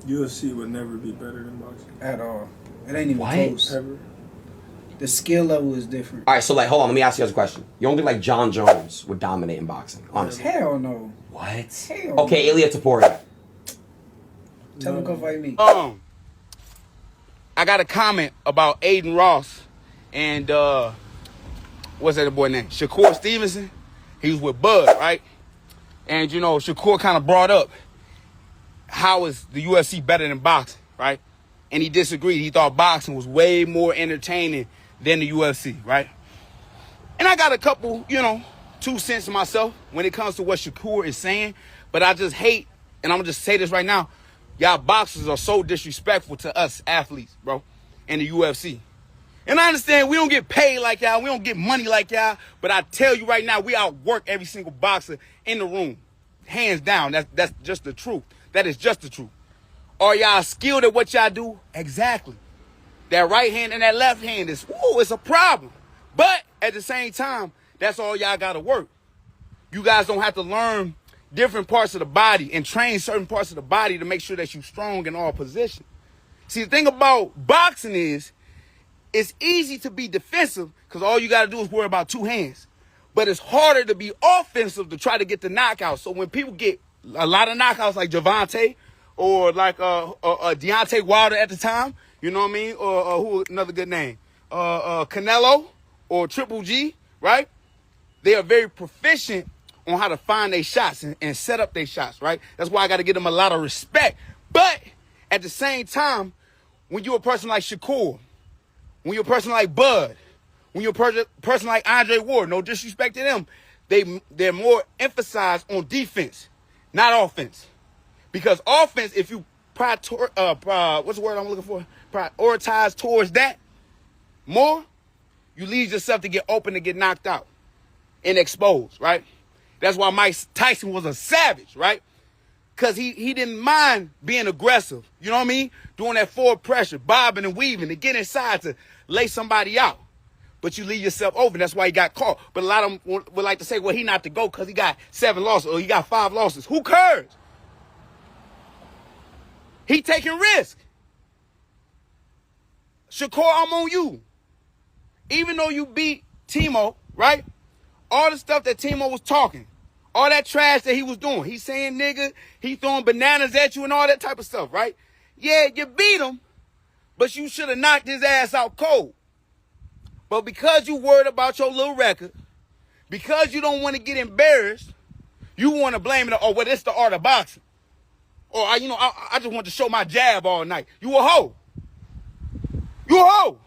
UFC would never be better than boxing. At all. It ain't even What? close. Ever. The skill level is different. All right, so like, hold on. Let me ask you guys a question. You don't think like John Jones would dominate in boxing? Honestly. Hell no. What? Hell Okay, Ilya Taporia. Tell him go fight me. I got a comment about Aiden Ross and what's that boy name? Shakur Stevenson. He was with Bud, right? And you know, Shakur kind of brought up how is the UFC better than boxing, right? And he disagreed. He thought boxing was way more entertaining than the UFC, right? And I got a couple, 2 cents myself when it comes to what Shakur is saying. But I just hate, and I'm going to just say this right now, y'all boxers are so disrespectful to us athletes, bro, in the UFC. And I understand we don't get paid like y'all. We don't get money like y'all. But I tell you right now, we outwork every single boxer in the room. Hands down. That's just the truth. That is just the truth. Are y'all skilled at what y'all do? Exactly. That right hand and that left hand is, it's a problem. But at the same time, that's all y'all got to work. You guys don't have to learn different parts of the body and train certain parts of the body to make sure that you're strong in all positions. See, the thing about boxing is, it's easy to be defensive because all you got to do is worry about 2 hands. But it's harder to be offensive to try to get the knockout. So when people get a lot of knockouts like Javante or like Deontay Wilder at the time, you know what I mean? Or who another good name? Canelo or Triple G, right? They are very proficient on how to find their shots and set up their shots, right? That's why I got to give them a lot of respect. But at the same time, when you're a person like Shakur, when you're a person like Bud, when you're a person like Andre Ward, no disrespect to them, they're more emphasized on defense, not offense. Because offense, if you what's the word I'm looking for? Prioritize towards that more, you lead yourself to get open and get knocked out and exposed, right? That's why Mike Tyson was a savage, right? Because he didn't mind being aggressive. You know what I mean? Doing that forward pressure, bobbing and weaving to get inside to lay somebody out. But you leave yourself open. That's why he got caught. But a lot of them would like to say, well, he not to go because he got 7 losses or he got 5 losses. Who cares? He taking risk. Shakur, I'm on you. Even though you beat Timo, right? All the stuff that Timo was talking, all that trash that he was doing, he saying nigga, he throwing bananas at you and all that type of stuff, right? Yeah, you beat him, but you should have knocked his ass out cold. But because you worried about your little record, because you don't want to get embarrassed, you want to blame it, well, it's the art of boxing. Or, I just want to show my jab all night. You a hoe. You a hoe.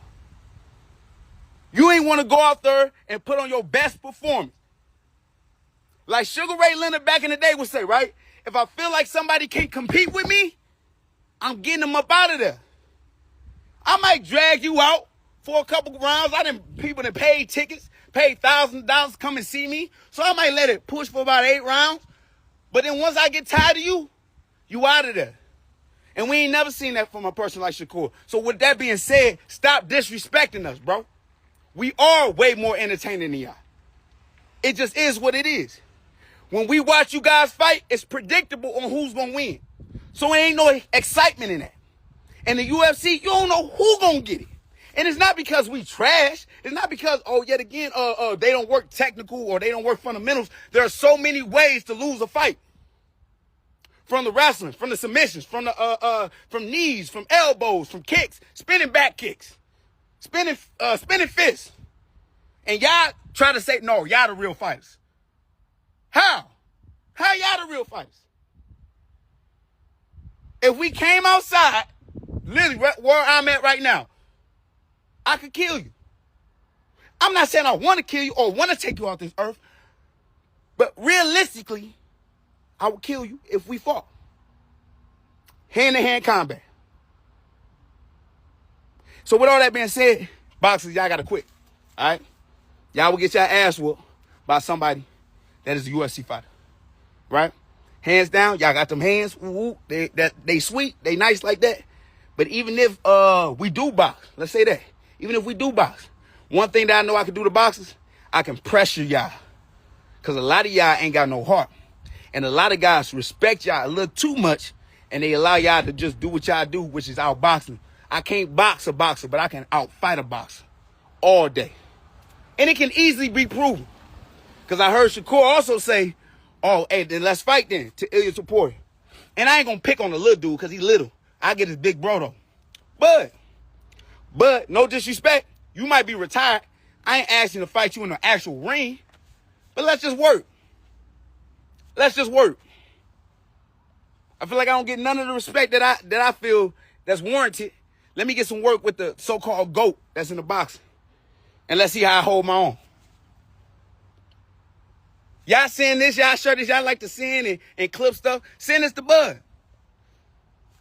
You ain't want to go out there and put on your best performance. Like Sugar Ray Leonard back in the day would say, right? If I feel like somebody can't compete with me, I'm getting them up out of there. I might drag you out for a couple rounds. People that paid tickets, paid $1,000 to come and see me. So I might let it push for about 8 rounds. But then once I get tired of you, you out of there. And we ain't never seen that from a person like Shakur. So with that being said, stop disrespecting us, bro. We are way more entertaining than y'all. It just is what it is. When we watch you guys fight, it's predictable on who's going to win. So there ain't no excitement in that. In the UFC, you don't know who going to get it. And it's not because we trash. It's not because, yet again, they don't work technical or they don't work fundamentals. There are so many ways to lose a fight. From the wrestling, from the submissions, from knees, from elbows, from kicks, spinning back kicks, spinning fists. And y'all try to say, no, y'all the real fighters. How? How y'all the real fighters? If we came outside, literally where I'm at right now, I could kill you. I'm not saying I want to kill you or want to take you off this earth, but realistically, I would kill you if we fought. Hand-to-hand combat. So with all that being said, boxers, y'all got to quit. All right? Y'all will get your ass whooped by somebody that is a UFC fighter. Right? Hands down, y'all got them hands. Ooh, they sweet. They nice like that. But even if we do box, let's say that. Even if we do box, one thing that I know I can do to boxers, I can pressure y'all. Because a lot of y'all ain't got no heart. And a lot of guys respect y'all a little too much and they allow y'all to just do what y'all do, which is outboxing. I can't box a boxer, but I can outfight a boxer all day. And it can easily be proven. Because I heard Shakur also say, oh, hey, then let's fight then to Ilya Taporia. And I ain't going to pick on the little dude because he little. I get his big bro though. But, no disrespect, you might be retired. I ain't asking to fight you in the actual ring. But let's just work. Let's just work. I feel like I don't get none of the respect that I feel that's warranted. Let me get some work with the so-called GOAT that's in the boxing. And let's see how I hold my own. Y'all seeing this, y'all share this, y'all like to send and clip stuff, send this to Bud.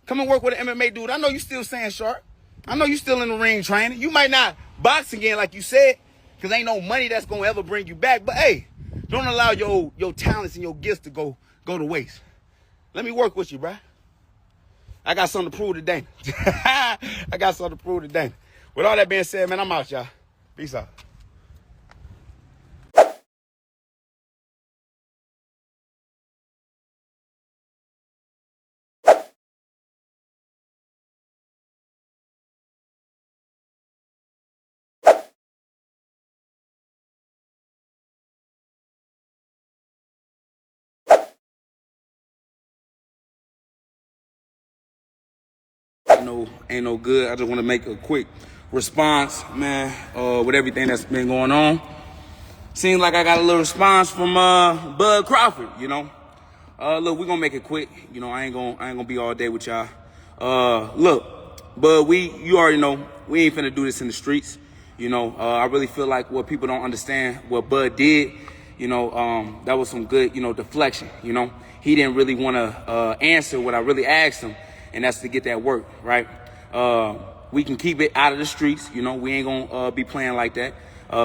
Come and work with an MMA dude. I know you still staying sharp. I know you still in the ring training. You might not box again like you said, because ain't no money that's going to ever bring you back. But, hey, don't allow your talents and your gifts to go to waste. Let me work with you, bruh. I got something to prove today. I got something to prove today. With all that being said, man, I'm out, y'all. Peace out. Ain't no good. I just want to make a quick response, man, with everything that's been going on. Seems like I got a little response from Bud Crawford, you know. Look, we're gonna make it quick. You know, I ain't gonna be all day with y'all. Look, Bud, you already know, we ain't finna do this in the streets. You know, I really feel like what people don't understand, what Bud did, you know, that was some good, you know, deflection, you know. He didn't really want to answer what I really asked him, and that's to get that work, right? We can keep it out of the streets, you know. We ain't gonna be playing like that,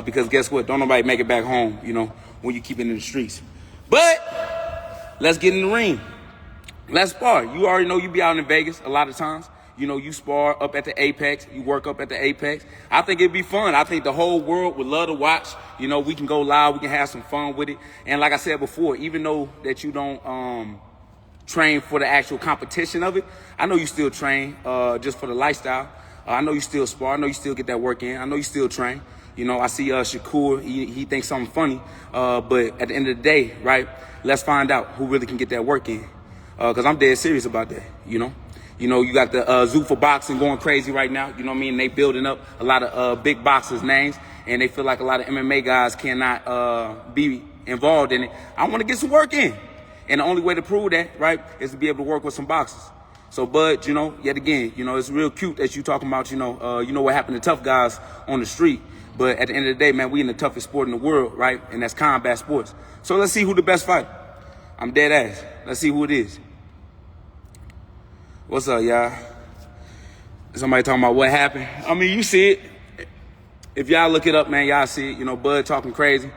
because guess what? Don't nobody make it back home, you know, when you keep it in the streets. But let's get in the ring. Let's spar. You already know you be out in Vegas a lot of times. You know, you spar up at the Apex. You work up at the Apex. I think it'd be fun. I think the whole world would love to watch. You know, we can go live. We can have some fun with it. And like I said before, even though that you don't train for the actual competition of it, I know you still train just for the lifestyle. I know you still spar. I know you still get that work in. I know you still train. You know, I see Shakur. He thinks something funny. But at the end of the day, right, let's find out who really can get that work in. Because I'm dead serious about that, you know. You know, you got the Zoo for Boxing going crazy right now. You know what I mean? They building up a lot of big boxers' names, and they feel like a lot of MMA guys cannot be involved in it. I want to get some work in. And the only way to prove that, right, is to be able to work with some boxers. So, Bud, you know, yet again, you know, it's real cute that you talking about, you know what happened to tough guys on the street. But at the end of the day, man, we in the toughest sport in the world, right? And that's combat sports. So let's see who the best fighter. I'm dead ass. Let's see who it is. What's up, y'all? Somebody talking about what happened. I mean, you see it. If y'all look it up, man, y'all see it. You know, Bud talking crazy,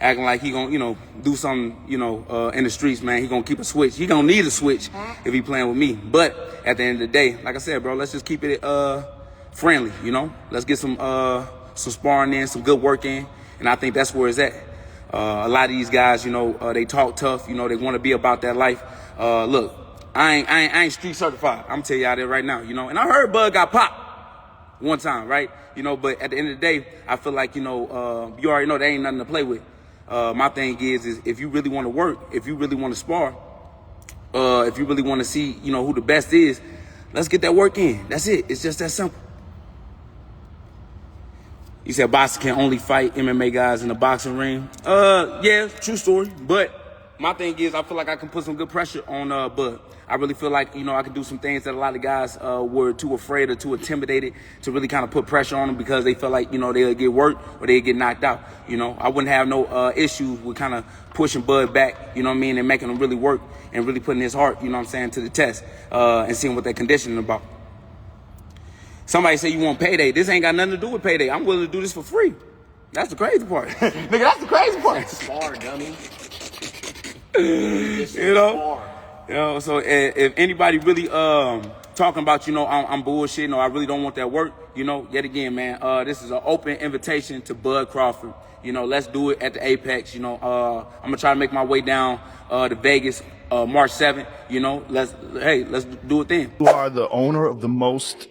acting like he gonna, you know, do something, you know, in the streets, man. He gonna keep a switch. He gonna need a switch if he playing with me. But at the end of the day, like I said, bro, let's just keep it friendly, you know? Let's get some sparring in, some good work in, and I think that's where it's at. A lot of these guys, you know, they talk tough, you know, they want to be about that life. Look, I ain't street certified. I'm telling y'all that right now, you know. And I heard Bud got popped one time, right? You know, but at the end of the day, I feel like, you know, you already know there ain't nothing to play with. My thing is if you really want to work, if you really want to spar, if you really want to see, you know, who the best is, let's get that work in. That's it. It's just that simple. You said boxing can only fight MMA guys in the boxing ring. Yeah, true story. But my thing is I feel like I can put some good pressure on Bud. I really feel like, you know, I can do some things that a lot of guys were too afraid or too intimidated to really kind of put pressure on them because they felt like, you know, they'll get worked or they'll get knocked out. You know, I wouldn't have no issue with kind of pushing Bud back, you know what I mean, and making him really work and really putting his heart, you know what I'm saying, to the test and seeing what they're conditioning about. Somebody say you want payday. This ain't got nothing to do with payday. I'm willing to do this for free. That's the crazy part. Nigga, that's the crazy part. Spar, dummy. You know? You know, so if anybody really talking about, you know, I'm bullshitting or I really don't want that work, you know, yet again, man, this is an open invitation to Bud Crawford. You know, let's do it at the Apex. You know, I'm gonna try to make my way down to Vegas March 7th. You know, let's do it then. You are the owner of the most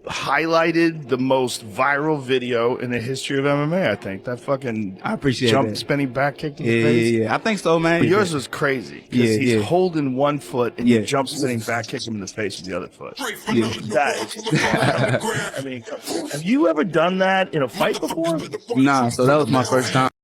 highlighted, the most viral video in the history of MMA. I think that fucking I appreciate jump that. spinning back kick in the face. Yeah. I think so, man. But yours was crazy because he's holding one foot and you Yeah. jump spinning back kick him in the face with the other foot. Yeah. That is, I mean, have you ever done that in a fight before? Nah, so that was my first time.